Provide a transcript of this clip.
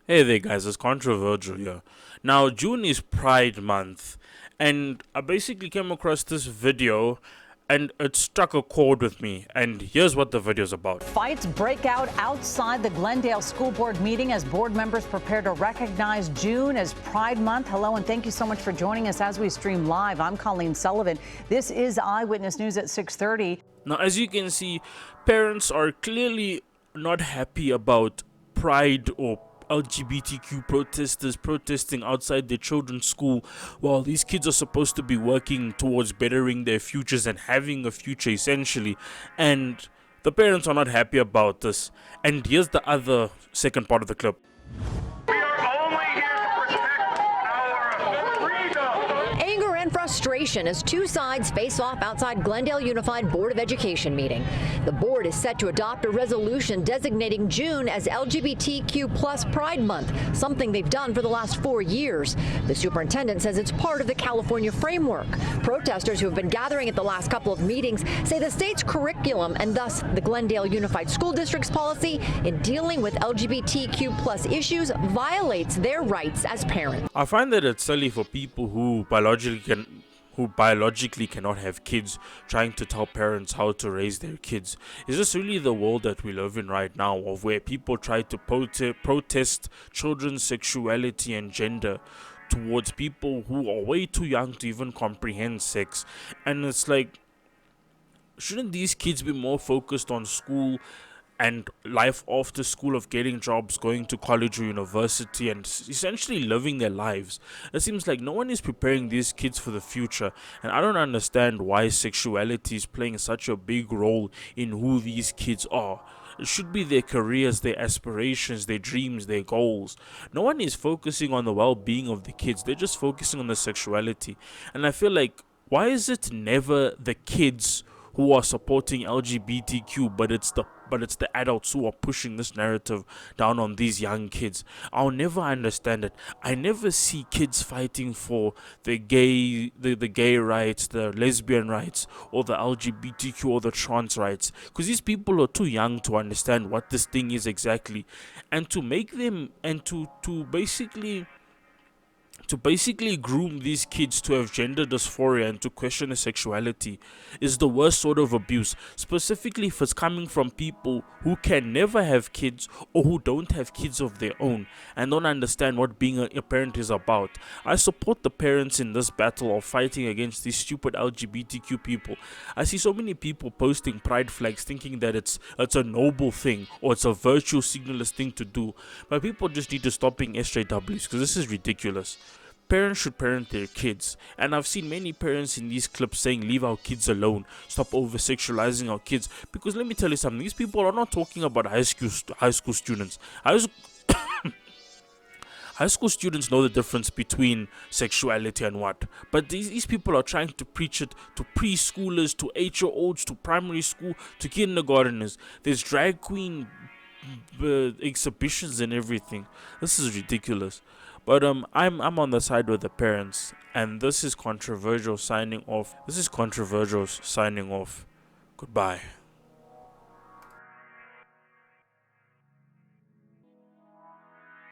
Hey there, guys, it's controversial here. Now, June is Pride Month, and I basically came across this video and it struck a chord with me. And here's what the video's about. Fights break out outside the Glendale School Board meeting as board members prepare to recognize June as Pride Month. Hello, and thank you so much for joining us as we stream live. I'm Colleen Sullivan. This is Eyewitness News at 6:30. Now, as you can see, parents are clearly not happy about Pride or LGBTQ protesters protesting outside their children's school while these kids are supposed to be working towards bettering their futures and having a future essentially. And the parents are not happy about this. And here's the other second part of the clip. Anger and frustration as two sides face off outside Glendale Unified Board of Education meeting. The board is set to adopt a resolution designating June as LGBTQ plus Pride Month, something they've done for the last 4 years. The superintendent says it's part of the California framework. Protesters who have been gathering at the last couple of meetings say the state's curriculum and thus the Glendale Unified School District's policy in dealing with LGBTQ plus issues violates their rights as parents. I find that it's silly for people who biologically cannot have kids trying to tell parents how to raise their kids. Is this really the world that we live in right now, of where people try to protest children's sexuality and gender towards people who are way too young to even comprehend sex? And it's like, shouldn't these kids be more focused on school and life after school, of getting jobs, going to college or university, and essentially living their lives? It seems like no one is preparing these kids for the future, and I don't understand why sexuality is playing such a big role in who these kids are. It should be their careers, their aspirations, their dreams, their goals. No one is focusing on the well-being of the kids. They're just focusing on the sexuality. And I feel like, why is it never the kids who are supporting LGBTQ, but it's the adults who are pushing this narrative down on these young kids? I'll never understand it. I never see kids fighting for the gay rights, the lesbian rights, or the LGBTQ or the trans rights, because these people are too young to understand what this thing is exactly, and to make them and to basically groom these kids to have gender dysphoria and to question their sexuality is the worst sort of abuse, specifically if it's coming from people who can never have kids or who don't have kids of their own and don't understand what being a parent is about. I support the parents in this battle of fighting against these stupid LGBTQ people. I see so many people posting pride flags thinking that it's a noble thing or it's a virtue signalist thing to do, but people just need to stop being SJWs, because this is ridiculous. Parents should parent their kids, and I've seen many parents in these clips saying leave our kids alone, stop over sexualizing our kids, because let me tell you something, these people are not talking about high school students. High school students know the difference between sexuality and what, but these people are trying to preach it to preschoolers, to 8-year-olds, to primary school, to kindergarteners. There's drag queen exhibitions and everything. This is ridiculous. But I'm on the side with the parents, and this is controversial signing off. Goodbye.